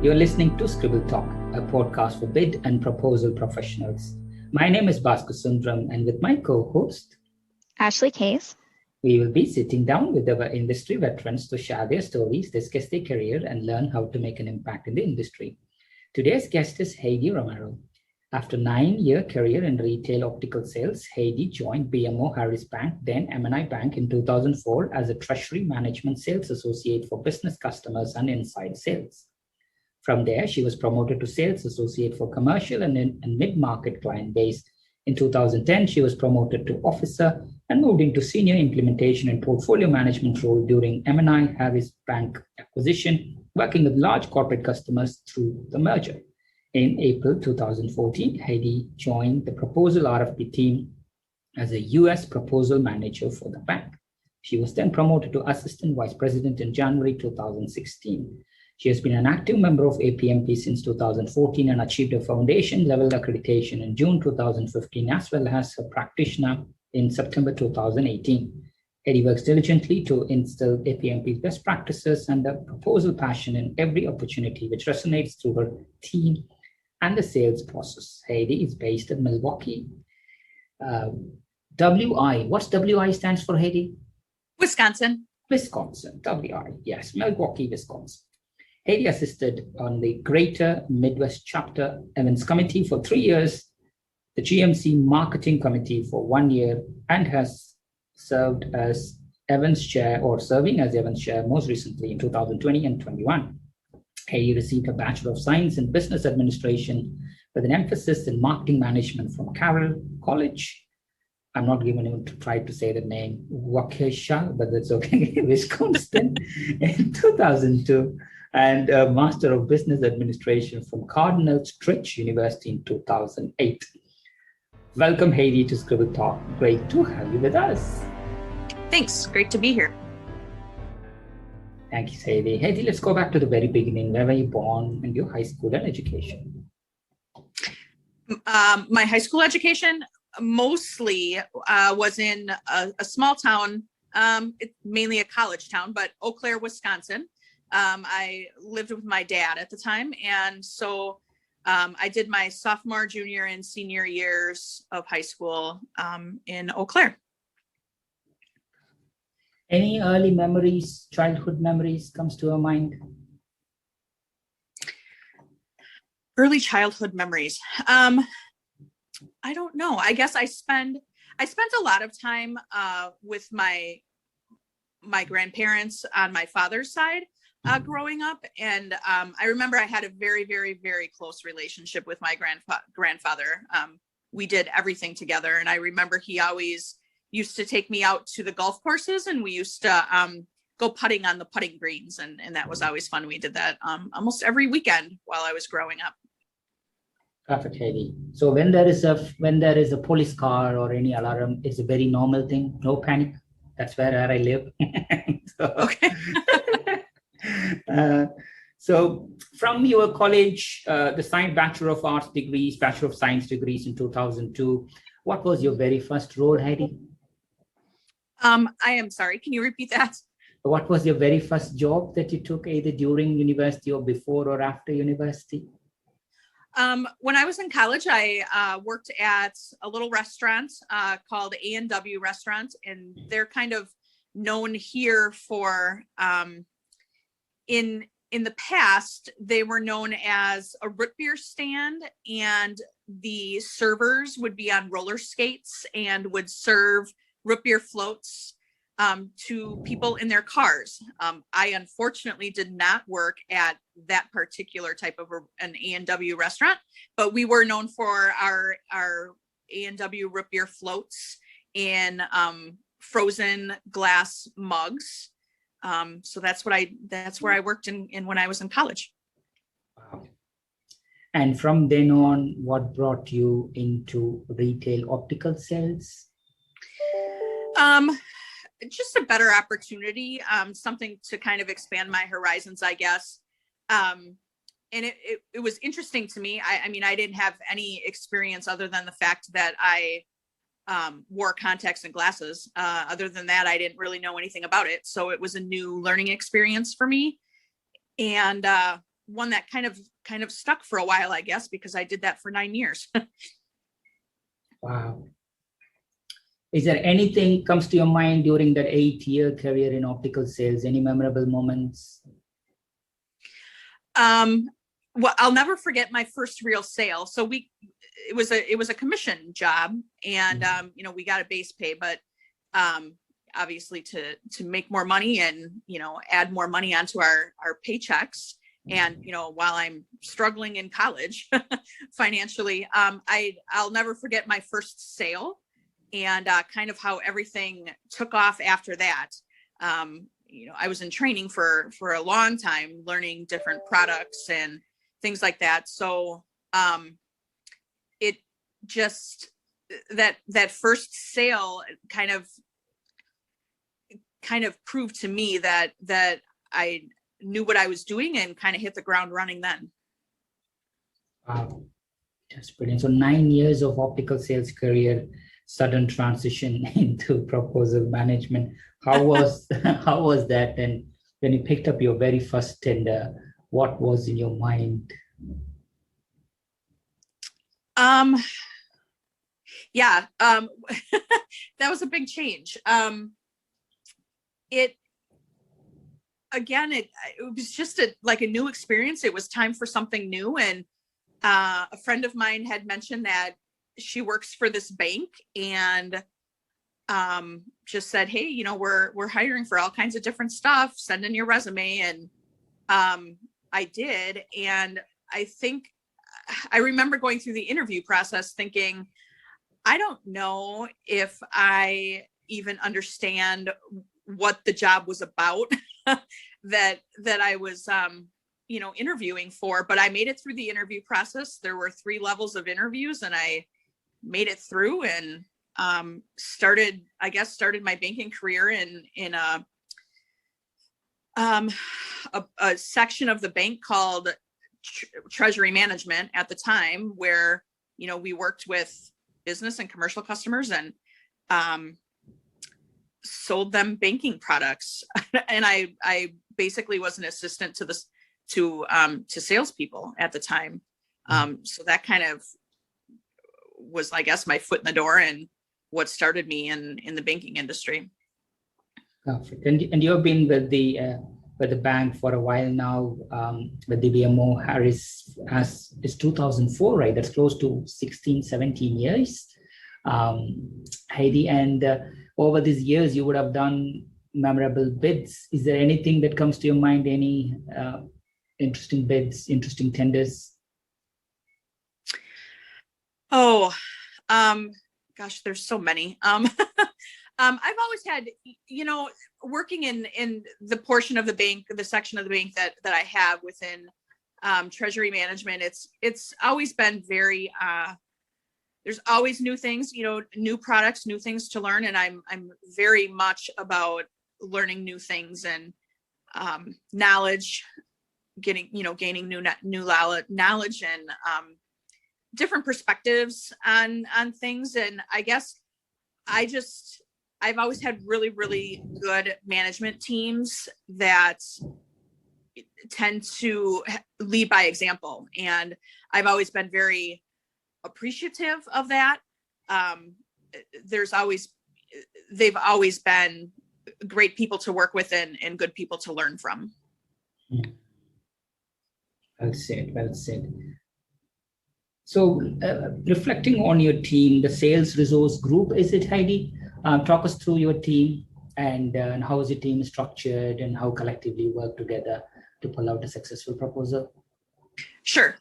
You're listening to Scribble Talk, a podcast for bid and proposal professionals. My name is Bhaskar Sundram, and with my co-host, Ashley Case, we will be sitting down with our industry veterans to share their stories, discuss their career, and learn how to make an impact in the industry. Today's guest is Heidi Romero. After a 9-year career in retail optical sales, Heidi joined BMO Harris Bank, then M&I Bank in 2004 as a Treasury Management Sales Associate for business customers and inside sales. From there, she was promoted to Sales Associate for commercial and mid-market client base. In 2010, she was promoted to Officer and moved into Senior Implementation and Portfolio Management role during M&I Harris Bank acquisition, working with large corporate customers through the merger. In April 2014, Heidi joined the proposal RFP team as a U.S. proposal manager for the bank. She was then promoted to Assistant Vice President in January 2016. She has been an active member of APMP since 2014 and achieved a foundation level accreditation in June 2015, as well as a practitioner in September 2018. Heidi works diligently to instill APMP's best practices and the proposal passion in every opportunity, which resonates through her team and the sales process. Heidi is based in Milwaukee. WI, what's WI stands for, Heidi? Wisconsin. Wisconsin, WI, yes, Milwaukee, Wisconsin. Heidi assisted on the Greater Midwest Chapter Events Committee for 3 years, the GMC Marketing Committee for 1 year, and has served as Evans Chair or serving as Evans Chair most recently in 2020 and 21. Heidi received a Bachelor of Science in Business Administration with an emphasis in Marketing Management from Carroll College. I'm not even to try to say the name, Waukesha, but that's okay, Wisconsin, in 2002. And a Master of Business Administration from Cardinal Stritch University in 2008. Welcome, Heidi, to Scribble Talk. Great to have you with us. Thanks. Great to be here. Thank you, Heidi. Heidi, let's go back to the very beginning. Where were you born and your high school and education? My high school education mostly was in a small town, mainly a college town, but Eau Claire, Wisconsin. I lived with my dad at the time. And so I did my sophomore, junior, and senior years of high school in Eau Claire. Any early memories, childhood memories comes to your mind? Early childhood memories. I don't know. I guess I spent a lot of time with my grandparents on my father's side. Growing up. And I remember I had a very, very, very close relationship with my grandfather. We did everything together. And I remember he always used to take me out to the golf courses, and we used to go putting on the putting greens. And that was always fun. We did that almost every weekend while I was growing up. Perfect, Heidi. So when there is a police car or any alarm, it's a very normal thing. No panic. That's where I live. Okay. So from your college, the Bachelor of Arts degrees, Bachelor of Science degrees in 2002, what was your very first role, Heidi? I am sorry, can you repeat that? What was your very first job that you took either during university or before or after university? When I was in college, I worked at a little restaurant called A&W Restaurant, and they're kind of known here for in the past, they were known as a root beer stand, and the servers would be on roller skates and would serve root beer floats to people in their cars. I unfortunately did not work at that particular type of an A&W restaurant, but we were known for our A&W root beer floats in frozen glass mugs. So that's where I worked in when I was in college. Wow. And from then on, what brought you into retail optical sales? Just a better opportunity, something to kind of expand my horizons, I guess. And it was interesting to me. I mean, I didn't have any experience other than the fact that I wore contacts and glasses. Other than that, I didn't really know anything about it. So it was a new learning experience for me. And one that kind of stuck for a while, I guess, because I did that for 9 years. Wow. Is there anything comes to your mind during that 8-year career in optical sales? Any memorable moments? Well, I'll never forget my first real sale. So it was a commission job, and we got a base pay, but obviously to make more money and add more money onto our paychecks. And while I'm struggling in college financially, I'll never forget my first sale, and kind of how everything took off after that. I was in training for a long time, learning different products and things like that. So it just that first sale kind of proved to me that I knew what I was doing and kind of hit the ground running then. Wow, that's brilliant. So 9 years of optical sales career, sudden transition into proposal management. How was that? And when you picked up your very first tender, what was in your mind? Yeah, that was a big change. It was just a new experience. It was time for something new. And a friend of mine had mentioned that she works for this bank, and just said, hey, we're hiring for all kinds of different stuff. Send in your resume. And I did. And I remember going through the interview process thinking, I don't know if I even understand what the job was about that I was, interviewing for, but I made it through the interview process. There were 3 levels of interviews, and I made it through, and started my banking career in a section of the bank called Treasury Management at the time, where we worked with business and commercial customers and sold them banking products. And I basically was an assistant to salespeople at the time. So that kind of was, I guess, my foot in the door and what started me in the banking industry. Perfect. And you've been with the bank for a while now, with the BMO Harris, as is 2004, right? That's close to 16, 17 years. Heidi, and over these years, you would have done memorable bids. Is there anything that comes to your mind? Any interesting bids, interesting tenders? Oh, gosh, there's so many. I've always had, working in the portion of the bank, the section of the bank that I have within Treasury Management, it's always been very, there's always new things, new products, new things to learn. And I'm very much about learning new things and knowledge, gaining new knowledge and different perspectives on things. And I guess I've always had really, really good management teams that tend to lead by example. And I've always been very appreciative of that. They've always been great people to work with and good people to learn from. Well said, well said. So reflecting on your team, the sales resource group, is it, Heidi? Talk us through your team and how is your team structured and how collectively you work together to pull out a successful proposal? Sure.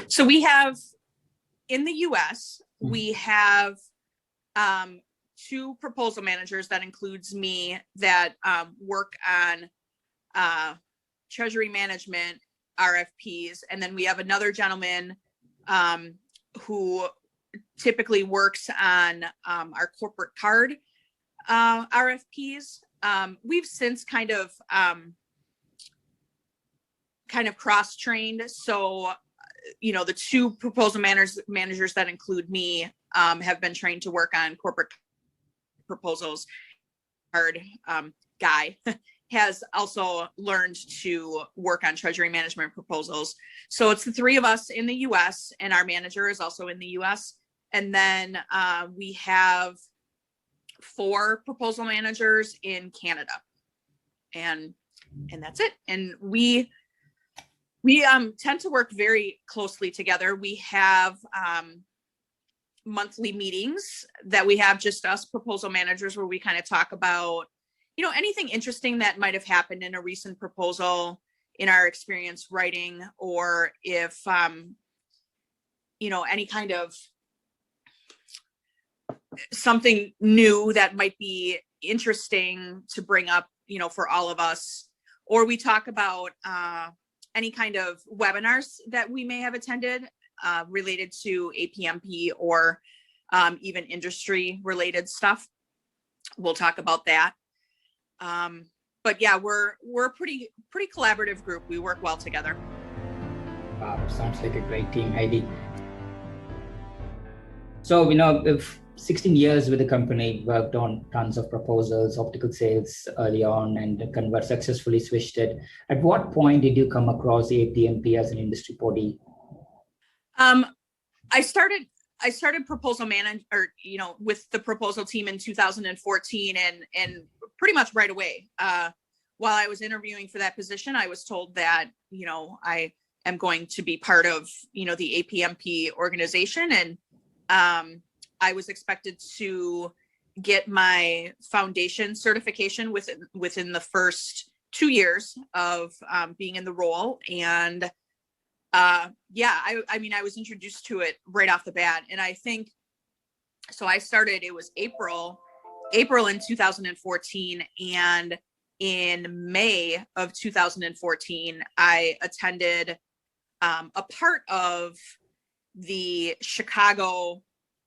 So we have, in the US, we have 2 proposal managers that includes me that work on treasury management RFPs. And then we have another gentleman who typically works on our corporate card RFPs. We've since kind of cross-trained. So, the 2 proposal managers that include me have been trained to work on corporate proposals. Card guy has also learned to work on treasury management proposals. So it's the three of us in the US, and our manager is also in the US. And then we have 4 proposal managers in Canada. And that's it. And we tend to work very closely together. We have monthly meetings that we have just us proposal managers, where we kind of talk about, anything interesting that might have happened in a recent proposal in our experience writing, or if, any kind of something new that might be interesting to bring up, for all of us. Or we talk about any kind of webinars that we may have attended related to APMP, or even industry related stuff. We'll talk about that. But yeah, we're a pretty collaborative group. We work well together. Wow, sounds like a great team, Heidi. So, if 16 years with the company, worked on tons of proposals, optical sales early on, and successfully switched it. At what point did you come across the APMP as an industry body? I started proposal with the proposal team in 2014, and pretty much right away. While I was interviewing for that position, I was told that, I am going to be part of, the APMP organization. And I was expected to get my foundation certification within the first 2 years of being in the role. And I was introduced to it right off the bat. And I think, so I started, it was April in 2014. And in May of 2014, I attended a part of the Chicago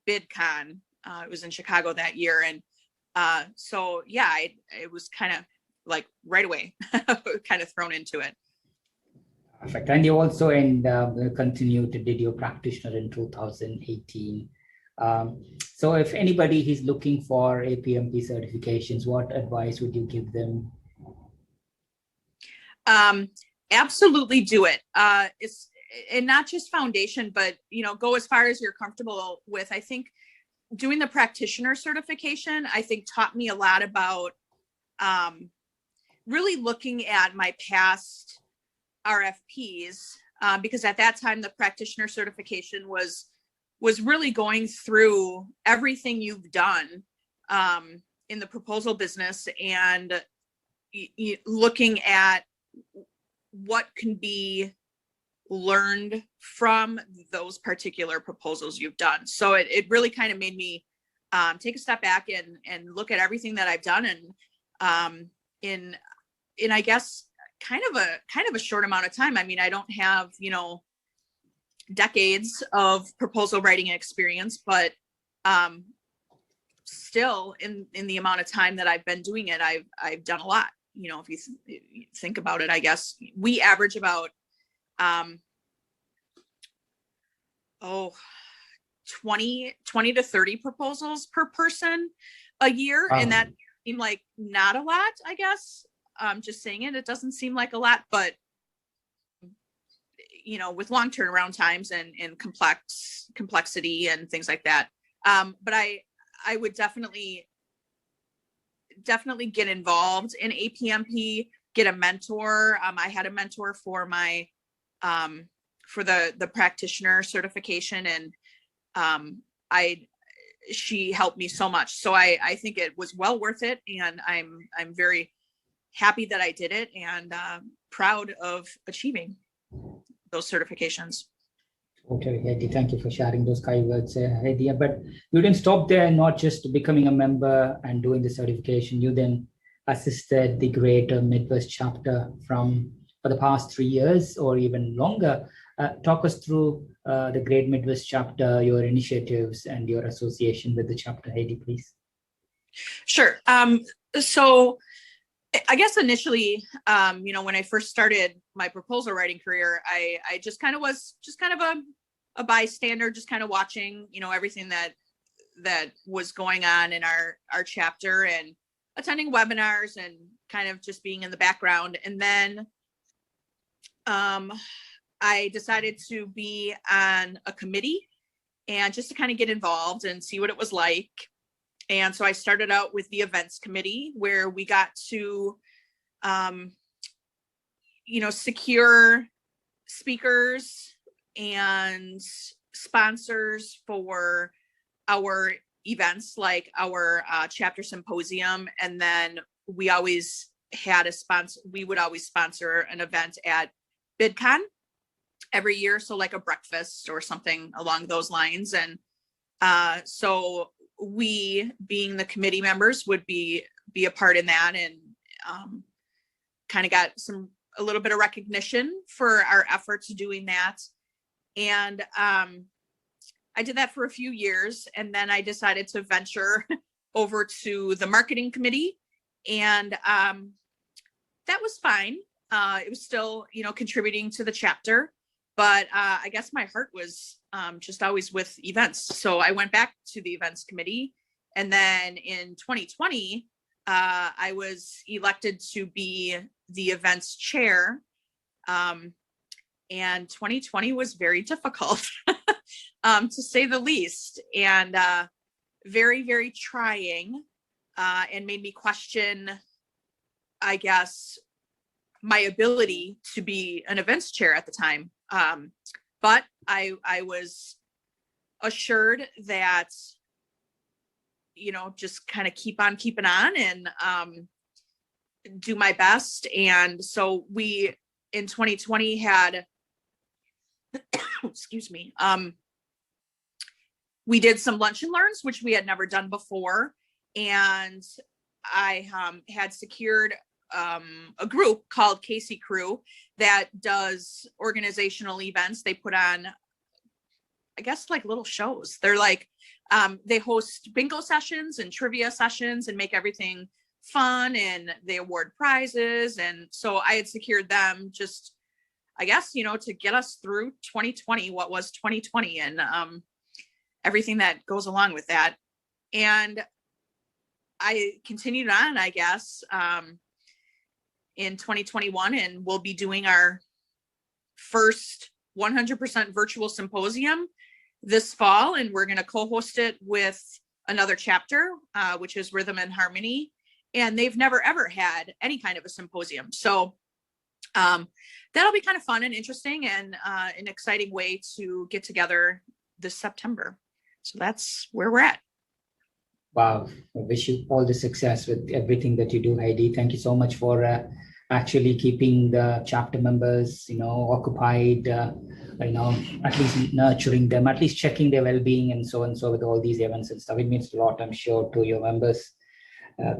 BidCon. It was in Chicago that year. And it was kind of like right away, kind of thrown into it. Perfect. And you also continued to did your practitioner in 2018. So if anybody is looking for APMP certifications, what advice would you give them? Absolutely do it. And not just foundation, but, go as far as you're comfortable with. I think doing the practitioner certification, taught me a lot about really looking at my past RFPs, because at that time, the practitioner certification was really going through everything you've done in the proposal business, and looking at what can be learned from those particular proposals you've done. So it really kind of made me take a step back and look at everything that I've done, and in I guess kind of a short amount of time. I mean, I don't have, decades of proposal writing experience, but still in the amount of time that I've been doing it, I've done a lot. If you think about it, I guess we average about 20 to 30 proposals per person a year. And that seemed like not a lot, I guess. Just saying it doesn't seem like a lot, but with long turnaround times and complexity and things like that. But I would definitely get involved in APMP, get a mentor. I had a mentor for my for the practitioner certification, and she helped me so much. So I think it was well worth it, and I'm very happy that I did it, and proud of achieving those certifications. Okay, Heidi, thank you for sharing those kind words, Heidi. But you didn't stop there, not just becoming a member and doing the certification. You then assisted the Greater Midwest chapter for the past 3 years or even longer. Talk us through the Great Midwest chapter, your initiatives, and your association with the chapter, Heidi, please. Sure. So I guess initially, when I first started my proposal writing career, I just kind of was a bystander, just kind of watching, everything that was going on in our chapter, and attending webinars and kind of just being in the background. And then I decided to be on a committee and just to kind of get involved and see what it was like. And so I started out with the events committee, where we got to, secure speakers and sponsors for our events, like our chapter symposium. And then we always had a sponsor. We would always sponsor an event at BidCon every year. So like a breakfast or something along those lines. And so we, being the committee members, would be a part in that, and kind of got a little bit of recognition for our efforts doing that. And I did that for a few years, and then I decided to venture over to the marketing committee, and that was fine. It was still, contributing to the chapter, but I guess my heart was just always with events. So I went back to the events committee, and then in 2020, I was elected to be the events chair. And 2020 was very difficult, to say the least, and very, very trying, and made me question, I guess, my ability to be an events chair at the time. But I was assured that, just kind of keep on keeping on and do my best. And so we, in 2020, had, excuse me, we did some lunch and learns, which we had never done before. And I had secured a group called Casey Crew that does organizational events. They put on, I guess, like little shows. They're like, they host bingo sessions and trivia sessions and make everything fun, and they award prizes. And so I had secured them just, I guess, to get us through 2020, what was 2020, and everything that goes along with that. And I continued on, I guess, in 2021, and we'll be doing our first 100% virtual symposium this fall, and we're going to co-host it with another chapter, which is Rhythm and Harmony, and they've never ever had any kind of a symposium. So that'll be kind of fun and interesting, and an exciting way to get together this September. So that's where we're at. Wow. I wish you all the success with everything that you do, Heidi. Thank you so much for actually keeping the chapter members, occupied, at least nurturing them, at least checking their well-being and so with all these events and stuff. It means a lot, I'm sure, to your members.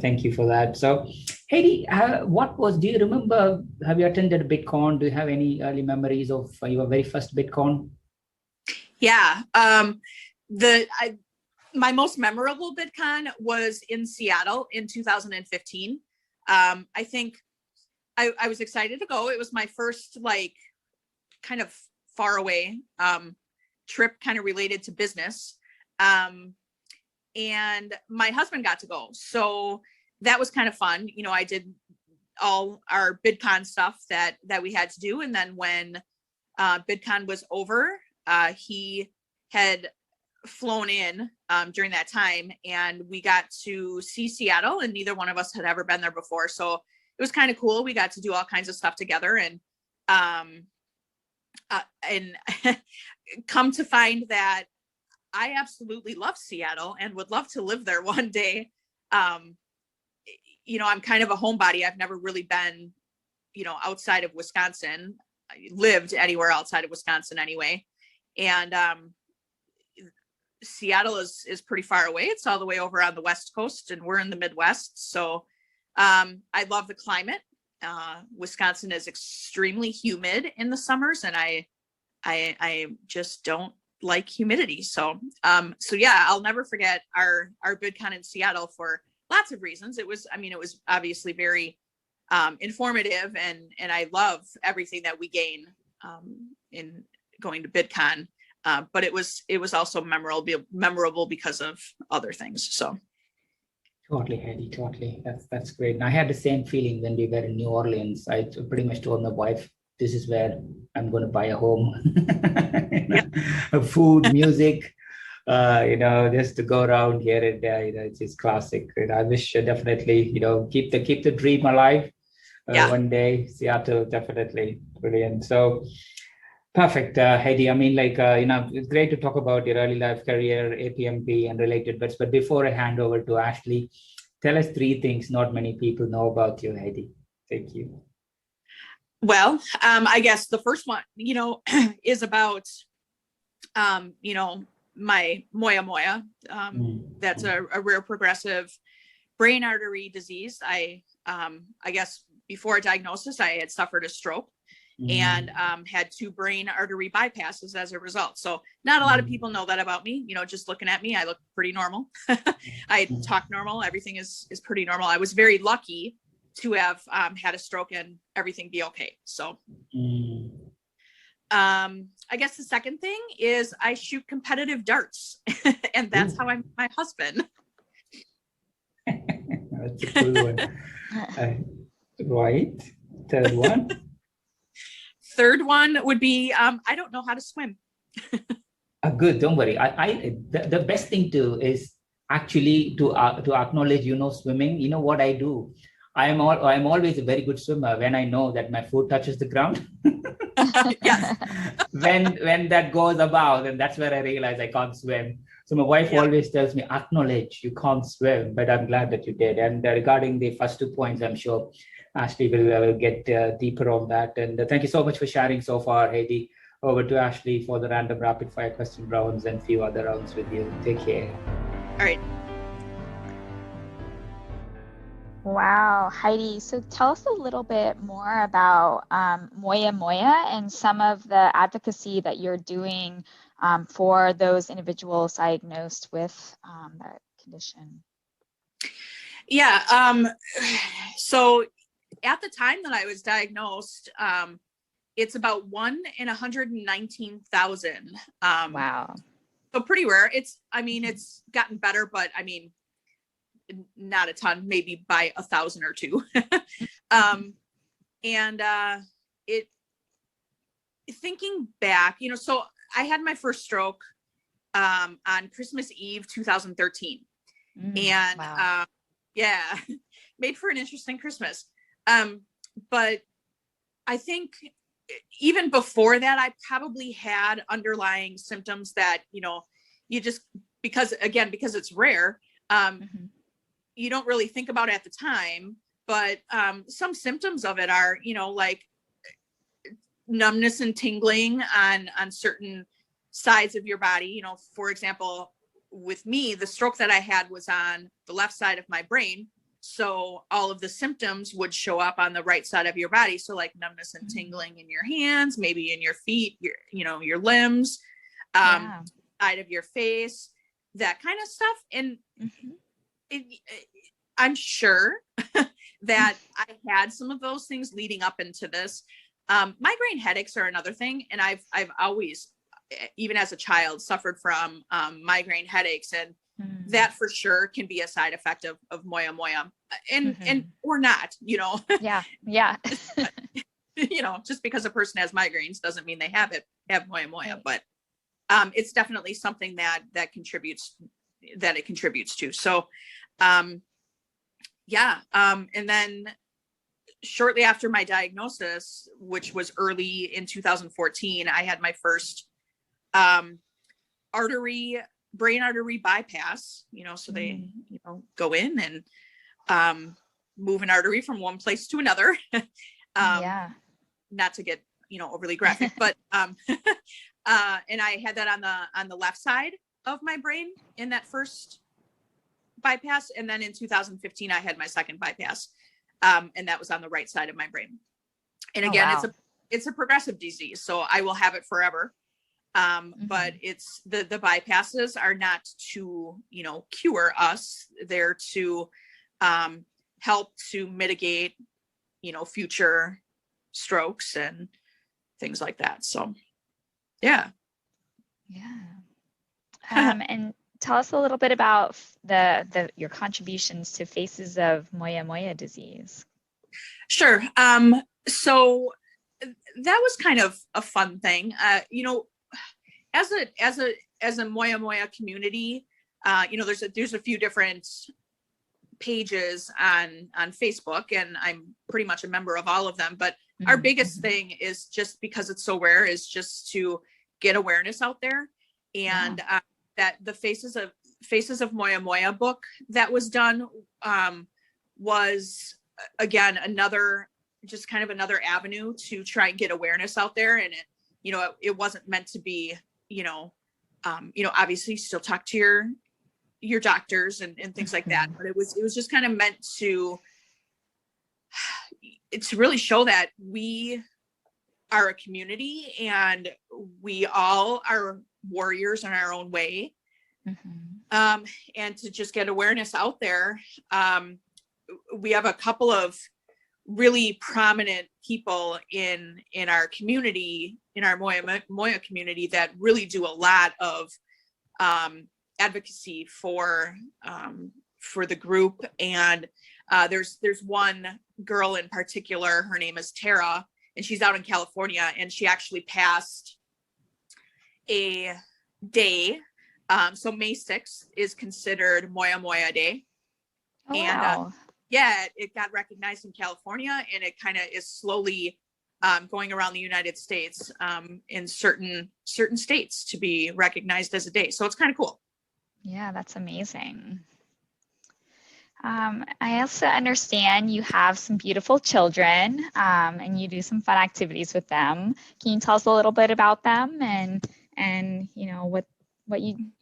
Thank you for that. So, Heidi, do you remember, have you attended BidCon? Do you have any early memories of your very first BidCon? Yeah. My most memorable BidCon was in Seattle in 2015. I think I was excited to go. It was my first, kind of far away trip, kind of related to business. And my husband got to go. So that was kind of fun. I did all our BidCon stuff that we had to do. And then when BidCon was over, he had flown in during that time, and we got to see Seattle, and neither one of us had ever been there before. So it was kind of cool. We got to do all kinds of stuff together, and come to find that I absolutely love Seattle and would love to live there one day. I'm kind of a homebody. I've never really been, outside of Wisconsin. I lived anywhere outside of Wisconsin anyway. And Seattle is pretty far away. It's all the way over on the West Coast, and we're in the Midwest. So I love the climate. Wisconsin is extremely humid in the summers, and I just don't like humidity. So yeah, I'll never forget our BidCon in Seattle for lots of reasons. It was obviously very informative, and I love everything that we gain in going to BidCon. But it was also memorable because of other things. So. Totally, Heidi, totally. That's great. And I had the same feeling when we were in New Orleans. I pretty much told my wife, this is where I'm going to buy a home. Yep. Food, music, just to go around here and there, it's just classic. And I wish definitely, keep the dream alive. Yeah. One day, Seattle, definitely brilliant. So perfect, Heidi. I mean, it's great to talk about your early life career, APMP, and related bits. But before I hand over to Ashley, tell us three things not many people know about you, Heidi. Thank you. Well, I guess the first one, is about, my moya moya. That's a rare progressive brain artery disease. I guess before diagnosis, I had suffered a stroke and had 2 brain artery bypasses as a result. So not a lot of people know that about me. Just looking at me, I look pretty normal. I talk normal. Everything is pretty normal. I was very lucky to have had a stroke and everything be okay. So I guess the second thing is I shoot competitive darts and that's how I met my husband. That's a cool one. Right. Third one. Third one would be I don't know how to swim. Good. Don't worry. The best thing is actually to acknowledge, swimming. You know what I do? I'm always a very good swimmer when I know that my foot touches the ground. Yes. When that goes above, then that's where I realize I can't swim. So my wife always tells me, acknowledge you can't swim, but I'm glad that you did. And regarding the first 2 points, I'm sure Ashley will get deeper on that. And thank you so much for sharing so far, Heidi. Over to Ashley for the random rapid fire question rounds and few other rounds with you. Take care. All right. Wow, Heidi. So tell us a little bit more about Moya Moya and some of the advocacy that you're doing for those individuals diagnosed with that condition. Yeah. So at the time that I was diagnosed, it's about 1 in 119,000. Wow. So pretty rare. It's gotten better, but not a ton, maybe by 1,000 or 2. Thinking back, so I had my first stroke on Christmas Eve 2013. And wow. Made for an interesting Christmas. But I think even before that, I probably had underlying symptoms that, you just, because it's rare, you don't really think about it at the time, but some symptoms of it are, like numbness and tingling on certain sides of your body. For example, with me, the stroke that I had was on the left side of my brain. So all of the symptoms would show up on the right side of your body. So like numbness and tingling in your hands, maybe in your feet, your limbs, side of your face, that kind of stuff. And I'm sure that I had some of those things leading up into this. Migraine headaches are another thing. And I've always, even as a child, suffered from migraine headaches, and that for sure can be a side effect of moya moya, and or not, Yeah. Just because a person has migraines doesn't mean they have moya moya, but it's definitely something that it contributes to. So and then shortly after my diagnosis, which was early in 2014, I had my first brain artery bypass, so they, go in and move an artery from one place to another. Not to get, overly graphic, but and I had that on the left side of my brain in that first bypass. And then in 2015, I had my second bypass. And that was on the right side of my brain. And again, it's a progressive disease, so I will have it forever. But it's the bypasses are not to, cure us. They're to help to mitigate, future strokes and things like that. So, yeah. And tell us a little bit about your contributions to Faces of Moya Moya disease. Sure. So that was kind of a fun thing. As a Moya Moya community, there's a few different pages on Facebook, and I'm pretty much a member of all of them. But our biggest thing is, just because it's so rare, is just to get awareness out there. And that the Faces of Moya Moya book that was done was, again, another avenue to try and get awareness out there. And it wasn't meant to be, obviously still talk to your doctors and things like that, but it was just kind of meant to really show that we are a community and we all are warriors in our own way. And to just get awareness out there. We have a couple of really prominent people in our community, in our Moya community, that really do a lot of advocacy for the group. And there's one girl in particular, her name is Tara, and she's out in California, and she actually passed a day. So May 6th is considered Moya Moya Day. Oh, and wow. It got recognized in California, and it kind of is slowly going around the United States in certain states to be recognized as a day. So it's kind of cool. Yeah, that's amazing. I also understand you have some beautiful children, and you do some fun activities with them. Can you tell us a little bit about them and what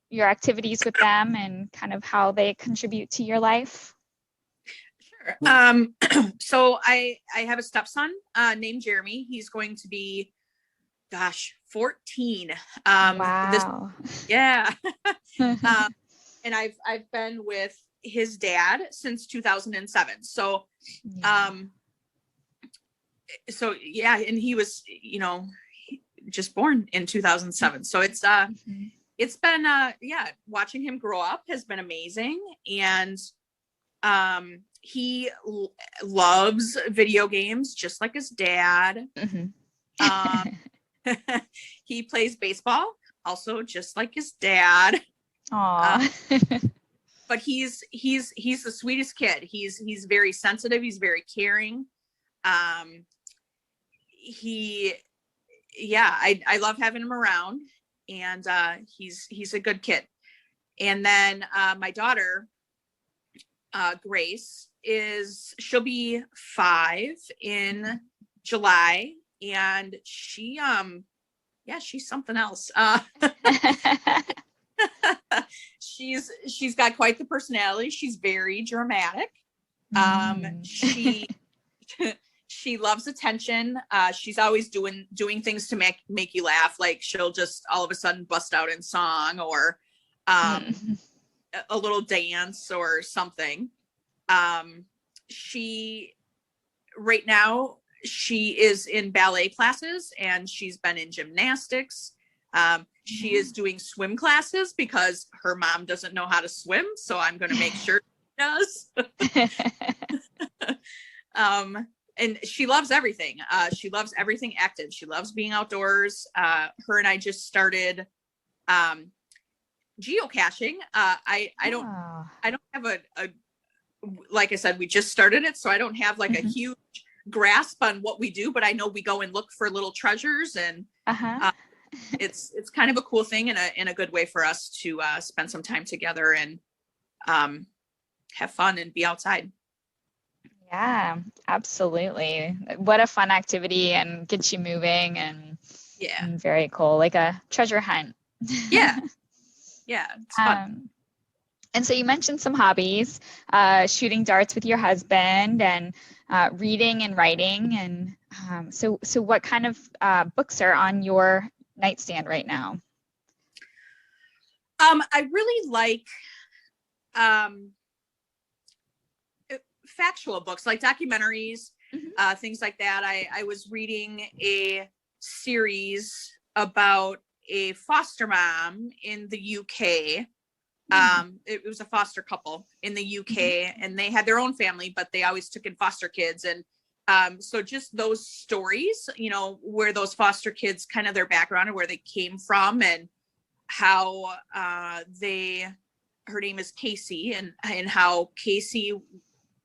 your activities with them and kind of how they contribute to your life? Sure. So I have a stepson named Jeremy. He's going to be, 14. Wow. And I've been with his dad since 2007. So, and he was, just born in 2007. So it's been, watching him grow up has been amazing. And, he loves video games just like his dad. He plays baseball also just like his dad. But he's the sweetest kid. He's very sensitive. He's very caring. I love having him around, and he's a good kid. And then my daughter, Grace, she'll be 5 in July, and she's something else. She's got quite the personality. She's very dramatic. She loves attention. She's always doing things to make you laugh. Like, she'll just all of a sudden bust out in song, or a little dance or something. Right now she is in ballet classes, and she's been in gymnastics. She is doing swim classes because her mom doesn't know how to swim. So I'm going to make sure she does. And she loves everything. She loves everything active. She loves being outdoors. Her and I just started geocaching. I don't have a like I said, we just started it, so I don't have like a huge grasp on what we do, but I know we go and look for little treasures, and it's kind of a cool thing and in a good way for us to spend some time together and have fun and be outside. Yeah, absolutely. What a fun activity, and gets you moving, and very cool, like a treasure hunt. Yeah, it's fun. And so you mentioned some hobbies, shooting darts with your husband, and reading and writing. And so what kind of books are on your nightstand right now? I really like factual books, like documentaries, things like that. I was reading a series about a foster mom in the UK It was a foster couple in the UK, and they had their own family, but they always took in foster kids. And so just those stories, where those foster kids, kind of their background and where they came from, and how her name is Casey, and how Casey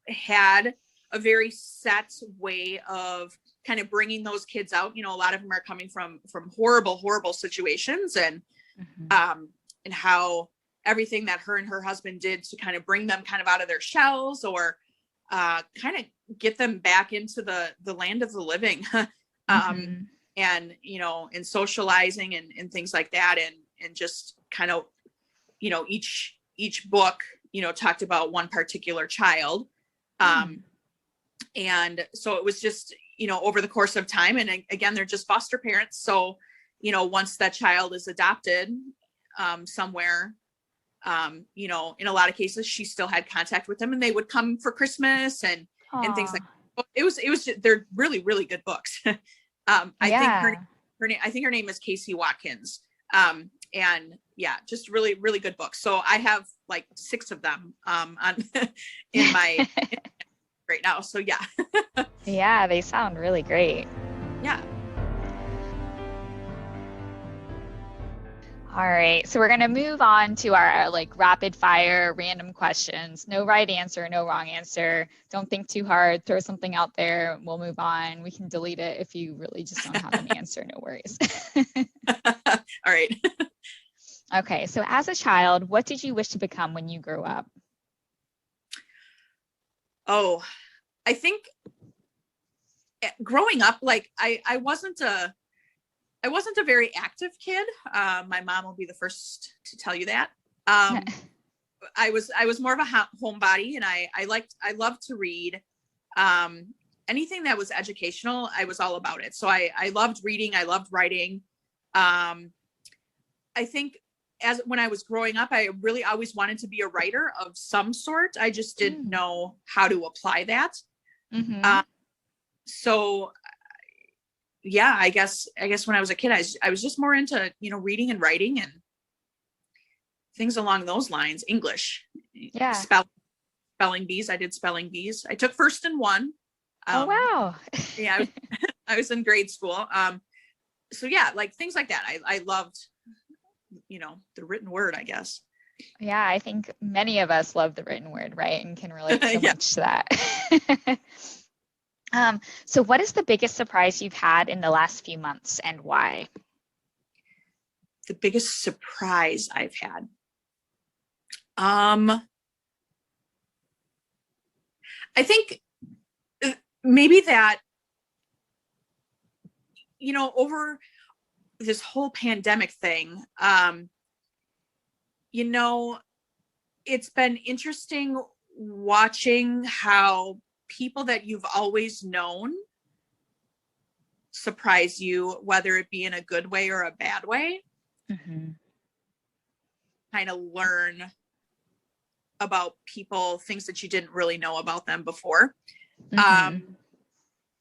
had a very set way of kind of bringing those kids out. A lot of them are coming from horrible situations, and and how everything that her and her husband did to kind of bring them kind of out of their shells, or kind of get them back into the land of the living, and and socializing and things like that, and just kind of each book talked about one particular child, and so it was just over the course of time. And again, they're just foster parents, so once that child is adopted somewhere, in a lot of cases she still had contact with them, and they would come for Christmas and things like that. It was they're really, really good books. I think her name is Casey Watkins. And yeah, just really, really good books. So I have like 6 of them on in my right now. So yeah. Yeah, they sound really great. Yeah. All right, so we're going to move on to our rapid fire random questions. No right answer, no wrong answer. Don't think too hard. Throw something out there. We'll move on. We can delete it if you really just don't have an answer. No worries. All right. Okay, so as a child, what did you wish to become when you grew up? Oh, I think growing up, I wasn't a very active kid. My mom will be the first to tell you that. I was more of a homebody, and I loved to read. Anything that was educational, I was all about it. So I loved reading. I loved writing. I think when I was growing up, I really always wanted to be a writer of some sort. I just didn't know how to apply that. So yeah, I guess when I was a kid, I was just more into, reading and writing and things along those lines. English, spelling bees. I did spelling bees. I took first in one. Oh, wow. Yeah, I was in grade school. So yeah, things like that. I loved, the written word, I guess. Yeah, I think many of us love the written word, right? And can relate so much to that. So what is the biggest surprise you've had in the last few months, and why? The biggest surprise I've had. I think maybe that, over this whole pandemic thing, it's been interesting watching how people that you've always known surprise you, whether it be in a good way or a bad way. Kind of learn about people, things that you didn't really know about them before. And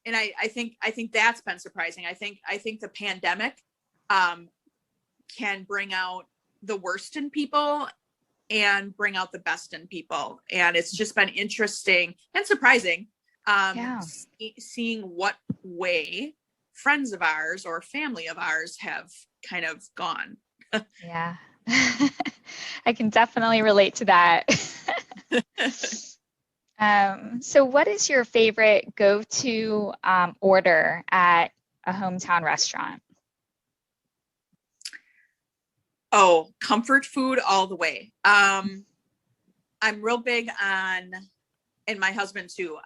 I think that's been surprising. I think the pandemic can bring out the worst in people and bring out the best in people. And it's just been interesting and surprising seeing what way friends of ours or family of ours have kind of gone. Yeah, I can definitely relate to that. So what is your favorite go-to order at a hometown restaurant? Oh, comfort food all the way. I'm real big on, and my husband too,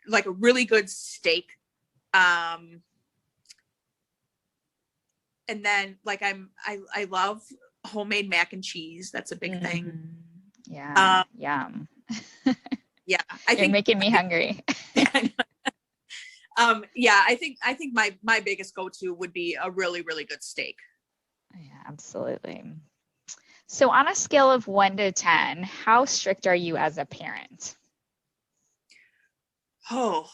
like a really good steak. And then I love homemade mac and cheese. That's a big thing. Yeah. Yum. Yeah. You're making me hungry. Yeah, I think my biggest go-to would be a really, really good steak. Yeah, absolutely. So on a scale of 1 to 10, how strict are you as a parent? Oh,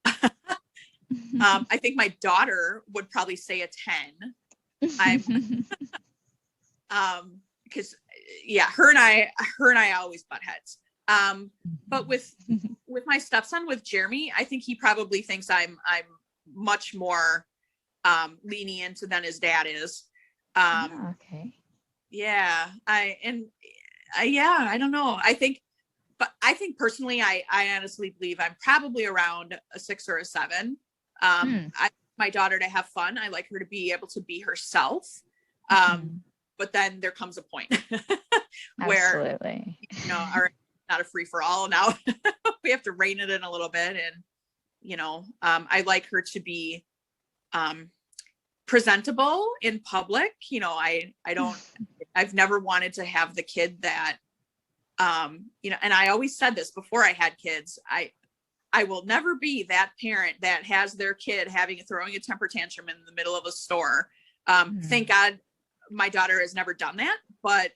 I think my daughter would probably say a 10. because yeah, her and I always butt heads. But with my stepson, with Jeremy, I think he probably thinks I'm much more lenient than his dad is. Okay. Yeah, I don't know. I think personally, I honestly believe I'm probably around a 6 or a 7. I like my daughter to have fun. I like her to be able to be herself. But then there comes a point where, Absolutely. not a free for all. Now we have to rein it in a little bit. And, I like her to be, presentable in public. I've never wanted to have the kid that, and I always said this before I had kids, I will never be that parent that has their kid throwing a temper tantrum in the middle of a store. Thank God my daughter has never done that, but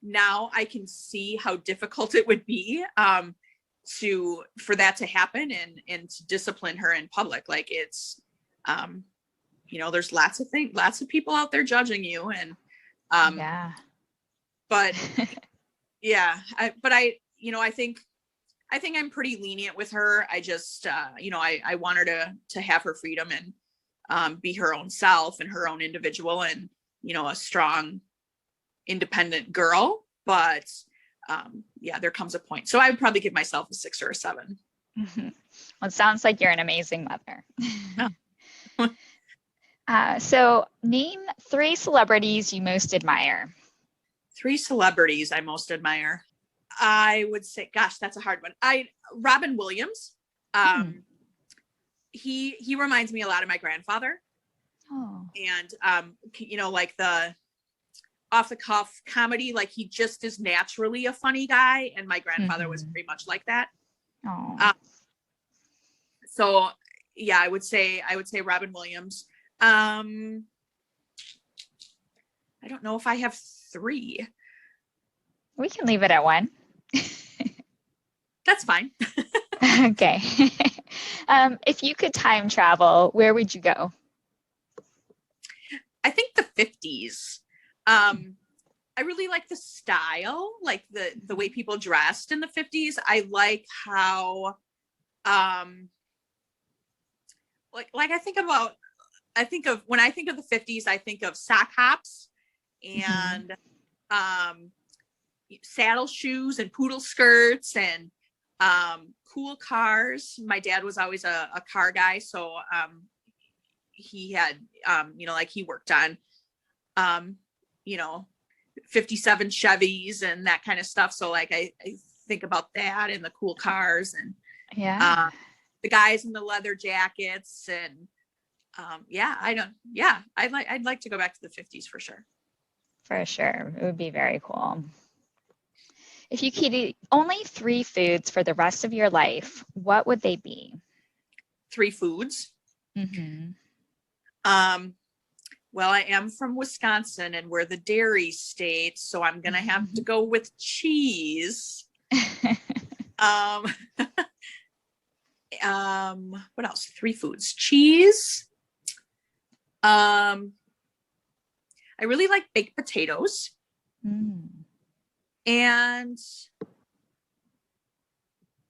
now I can see how difficult it would be for that to happen and to discipline her in public. Like it's, there's lots of people out there judging you, and but yeah, I think I'm pretty lenient with her. I just, I want her to have her freedom and be her own self and her own individual and, a strong, independent girl. But there comes a point. So I would probably give myself a 6 or a 7. Well, it sounds like you're an amazing mother. So name 3 celebrities you most admire. 3 celebrities I most admire. I would say, gosh, that's a hard one. Robin Williams. He reminds me a lot of my grandfather. Oh. And, like the off the cuff comedy, like he just is naturally a funny guy. And my grandfather was pretty much like that. Oh. So yeah, I would say Robin Williams. I don't know if I have 3. We can leave it at 1. That's fine. Okay. If you could time travel, where would you go? I think the 50s. I really like the style, like the way people dressed in the 50s. I like how, when I think of the 50s, I think of sock hops and, saddle shoes and poodle skirts and, cool cars. My dad was always a car guy. So, he had, he worked on, 57 Chevys and that kind of stuff. So like, I think about that and the cool cars and, the guys in the leather jackets and, I'd like to go back to the 50s for sure. For sure. It would be very cool. If you could eat only 3 foods for the rest of your life, what would they be? 3 foods. Well, I am from Wisconsin and we're the dairy state, so I'm going to have to go with cheese. What else? 3 foods. Cheese. I really like baked potatoes. And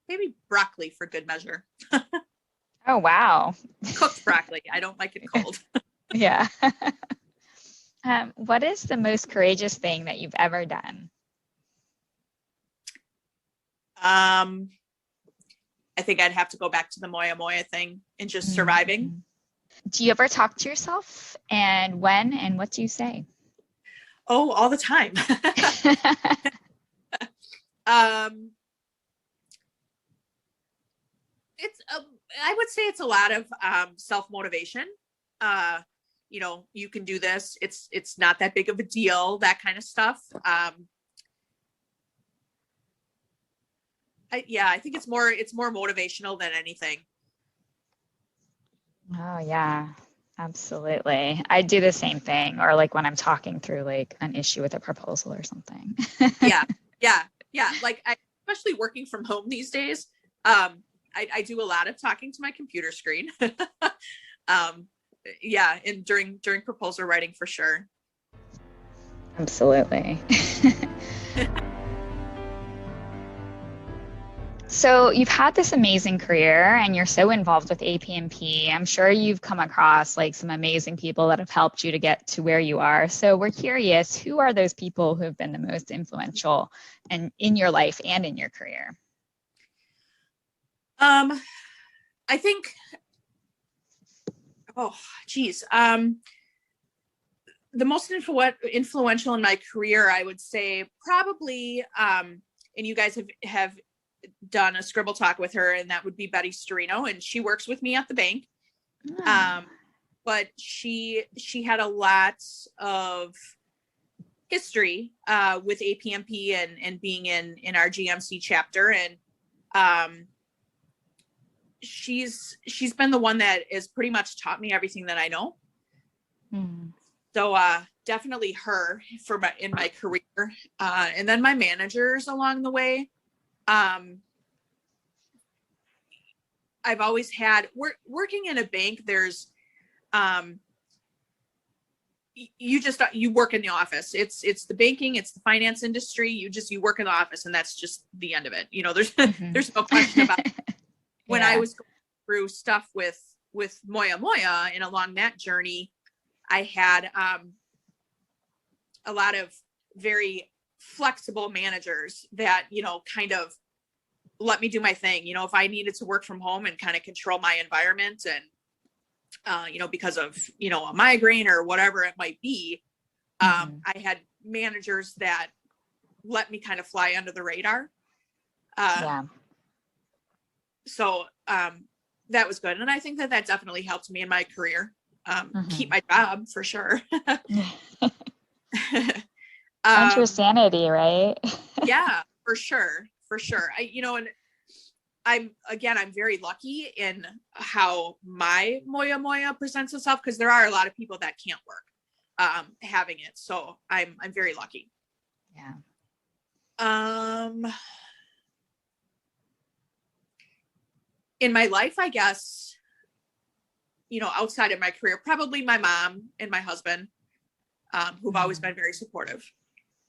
maybe broccoli for good measure. Oh, wow. Cooked broccoli. I don't like it cold. Yeah. What is the most courageous thing that you've ever done? I think I'd have to go back to the Moya Moya thing and just surviving. Do you ever talk to yourself? And when and what do you say? Oh, all the time. I would say it's a lot of self-motivation. You can do this. It's not that big of a deal, that kind of stuff. I think it's more motivational than anything. Oh, yeah, absolutely. I do the same thing. Or like when I'm talking through like an issue with a proposal or something. Yeah. Like especially working from home these days. I do a lot of talking to my computer screen. And during proposal writing for sure. Absolutely. So you've had this amazing career and you're so involved with APMP. I'm sure you've come across like some amazing people that have helped you to get to where you are. So we're curious, who are those people who have been the most influential in your life and in your career? I think, oh, geez. The most influential in my career, I would say probably, and you guys have done a Scribble talk with her, and that would be Betty Storino, and she works with me at the bank. But she had a lot of history with APMP and being in our GMC chapter, and she's been the one that has pretty much taught me everything that I know. So definitely her in my career, and then my managers along the way. I've always had working in a bank. There's, you work in the office. It's the banking, it's the finance industry. You work in the office, and that's just the end of it. There's no question about it. When I was going through stuff with Moya and along that journey, I had a lot of very flexible managers that, kind of let me do my thing. If I needed to work from home and kind of control my environment and, because of, a migraine or whatever it might be, I had managers that let me kind of fly under the radar. So that was good. And I think that definitely helped me in my career, keep my job for sure. And your sanity, right? Yeah, for sure. And I'm very lucky in how my Moya presents itself, because there are a lot of people that can't work having it. So I'm very lucky. Yeah. In my life, I guess, outside of my career, probably my mom and my husband, who've always been very supportive.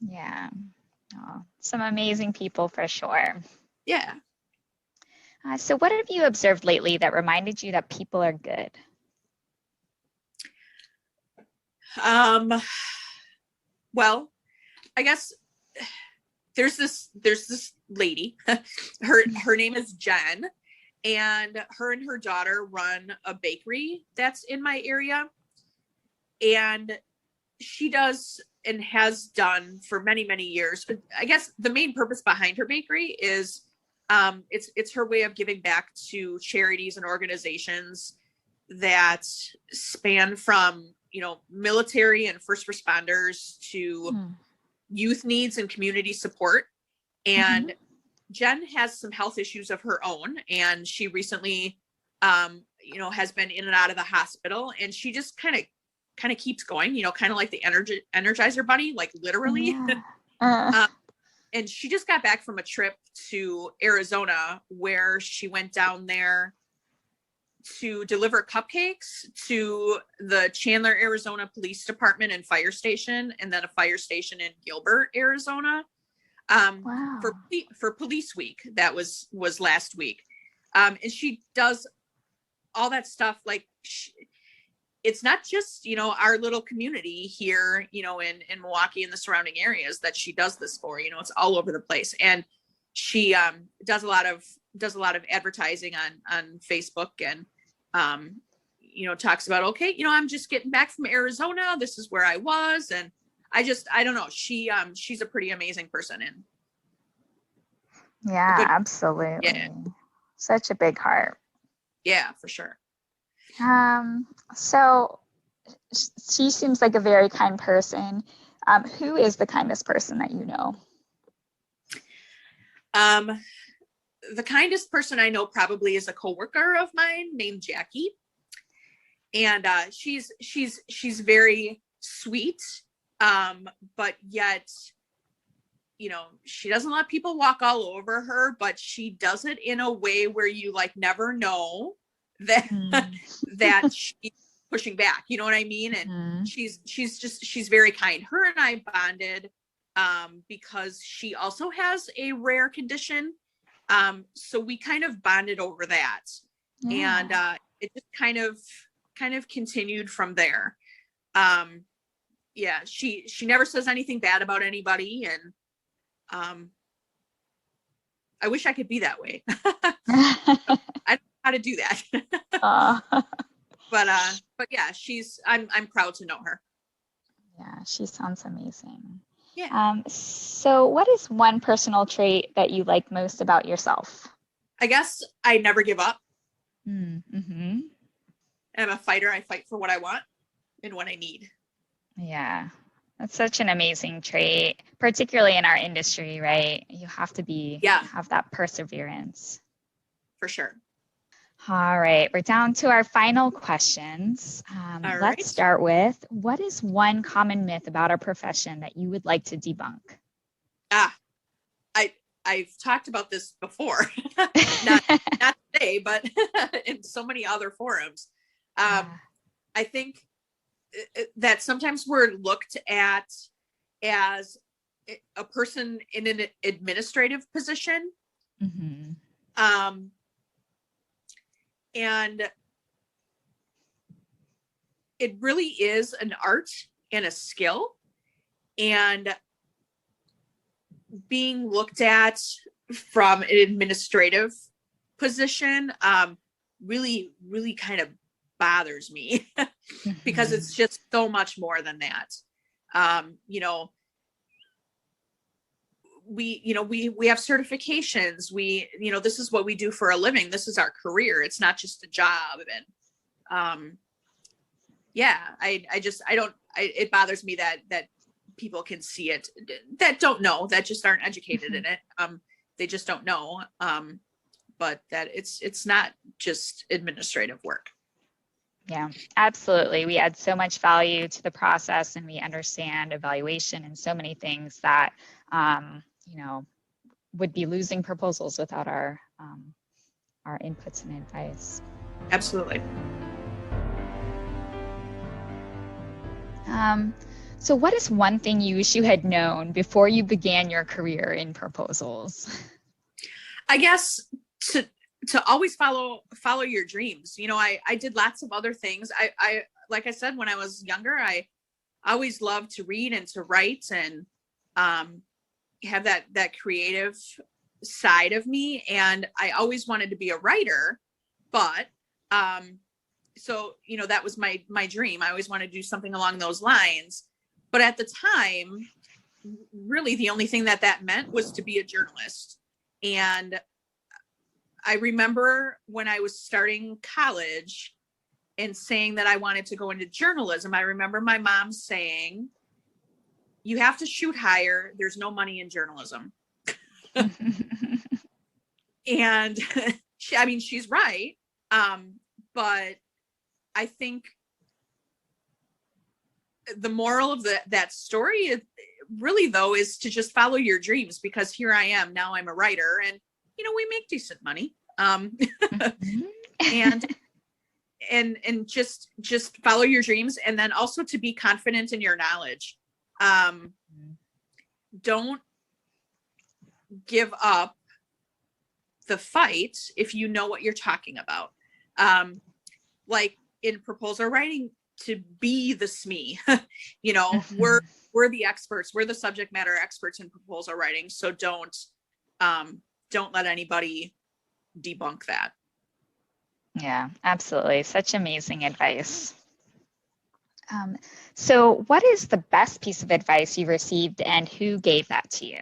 Yeah. Oh, some amazing people for sure. Yeah. So what have you observed lately that reminded you that people are good? Well, I guess there's this lady, her name is Jen, and her daughter run a bakery that's in my area. And she does and has done for many, many years. But I guess the main purpose behind her bakery is it's her way of giving back to charities and organizations that span from, military and first responders to youth needs and community support. And Jen has some health issues of her own, and she recently, has been in and out of the hospital, and she just kind of keeps going, kind of like the Energizer Bunny, like literally. Yeah. And she just got back from a trip to Arizona, where she went down there to deliver cupcakes to the Chandler, Arizona Police Department and fire station, and then a fire station in Gilbert, Arizona. Wow. For Police Week. That was last week. And she does all that stuff. Like, it's not just, our little community here, in Milwaukee and the surrounding areas that she does this for. It's all over the place. And she does a lot of advertising on Facebook, and talks about, okay, I'm just getting back from Arizona. This is where I was. And I don't know. She's a pretty amazing person. And yeah, absolutely. Yeah. Such a big heart. Yeah, for sure. So she seems like a very kind person. Who is the kindest person that you know? The kindest person I know probably is a coworker of mine named Jackie. And she's very sweet. But yet, she doesn't let people walk all over her, but she does it in a way where you never know that that she's pushing back, you know what I mean? And Mhm. she's very kind. Her and I bonded because she also has a rare condition. So we kind of bonded over that. Yeah. And it just kind of continued from there. Yeah, she never says anything bad about anybody, and I wish I could be that way. I don't know how to do that. But yeah, I'm proud to know her. Yeah, she sounds amazing. Yeah. So what is one personal trait that you like most about yourself? I guess I never give up. Mm-hmm. I'm a fighter. I fight for what I want and what I need. Yeah, that's such an amazing trait, particularly in our industry, right? You have to have that perseverance. For sure. All right, we're down to our final questions. Let's start with, what is one common myth about our profession that you would like to debunk? I've talked about this before, not today, but in so many other forums. I think that sometimes we're looked at as a person in an administrative position. Mm-hmm. And it really is an art and a skill, and being looked at from an administrative position really kind of bothers me because it's just so much more than that. We have certifications. This is what we do for a living. This is our career. It's not just a job. And it bothers me that people can see it, that don't know, that just aren't educated in it. They just don't know. But that it's not just administrative work. Yeah, absolutely. We add so much value to the process, and we understand evaluation and so many things that, would be losing proposals without our inputs and advice. Absolutely. So what is one thing you wish you had known before you began your career in proposals? I guess to always follow your dreams. I did lots of other things. I like I said, when I was younger, I always loved to read and to write and have that creative side of me. And I always wanted to be a writer, but so that was my dream. I always wanted to do something along those lines. But at the time, really the only thing that meant was to be a journalist. And I remember when I was starting college and saying that I wanted to go into journalism, I remember my mom saying, "You have to shoot higher. There's no money in journalism." And she's right. But I think the moral of that story is really, though, is to just follow your dreams, because here I am now. I'm a writer, and we make decent money. And just follow your dreams, and then also to be confident in your knowledge. Don't give up the fight if you know what you're talking about. Like in proposal writing, to be the SME, we're the experts. We're the subject matter experts in proposal writing. So don't let anybody debunk that. Yeah, absolutely. Such amazing advice. So what is the best piece of advice you've received, and who gave that to you?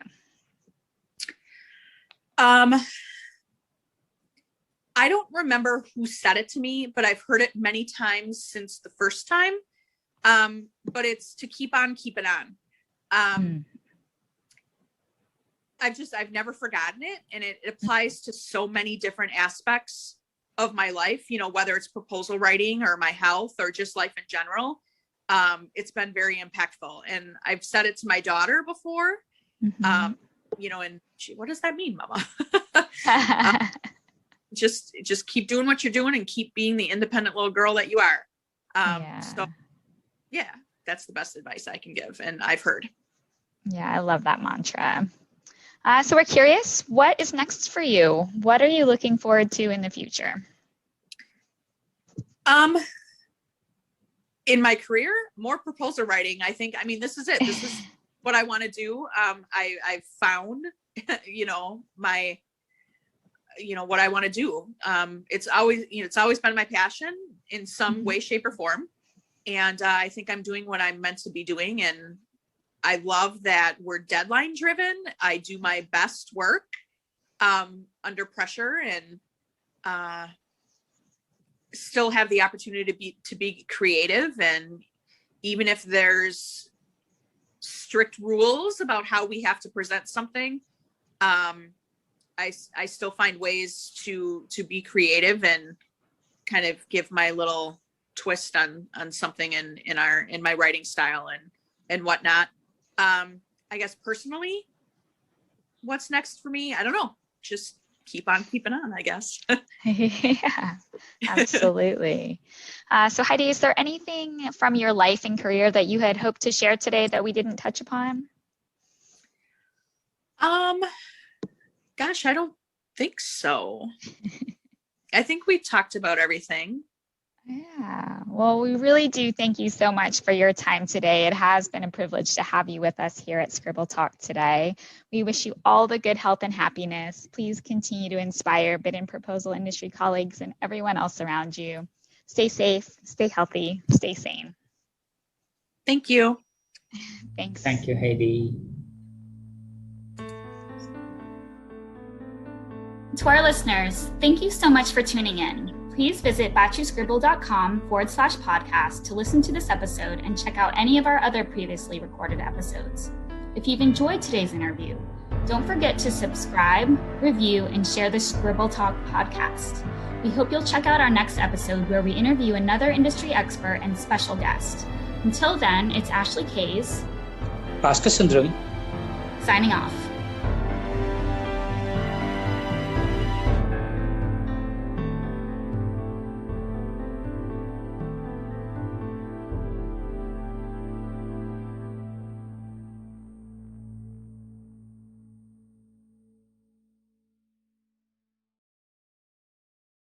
I don't remember who said it to me, but I've heard it many times since the first time. But it's to keep on keeping on. I've never forgotten it. And it applies to so many different aspects of my life, whether it's proposal writing or my health or just life in general. It's been very impactful. And I've said it to my daughter before, and what does that mean, Mama? Just keep doing what you're doing and keep being the independent little girl that you are. So yeah, that's the best advice I can give, and I've heard. Yeah, I love that mantra. So we're curious, what is next for you? What are you looking forward to in the future? In my career, more proposal writing. I think, I mean, this is it. This is what I want to do. I've found, what I want to do. It's always been my passion in some way, shape, or form. And I think I'm doing what I'm meant to be doing. And I love that we're deadline driven. I do my best work under pressure, and still have the opportunity to be creative. And even if there's strict rules about how we have to present something, I still find ways to be creative and kind of give my little twist on something in my writing style and whatnot. I guess personally, what's next for me? I don't know. Just keep on keeping on, I guess. Yeah, absolutely. So Heidi, is there anything from your life and career that you had hoped to share today that we didn't touch upon? Gosh, I don't think so. I think we talked about everything. Yeah, well, we really do thank you so much for your time today. It has been a privilege to have you with us here at Scribble Talk today. We wish you all the good health and happiness. Please continue to inspire bid and proposal industry colleagues and everyone else around you. Stay safe, stay healthy, stay sane. Thank you. Thanks. Thank you, Heidi. To our listeners, thank you so much for tuning in. Please visit batchyscribble.com/podcast to listen to this episode and check out any of our other previously recorded episodes. If you've enjoyed today's interview, don't forget to subscribe, review, and share the Scribble Talk podcast. We hope you'll check out our next episode where we interview another industry expert and special guest. Until then, it's Ashley Kays, Pastor Sundram, signing off.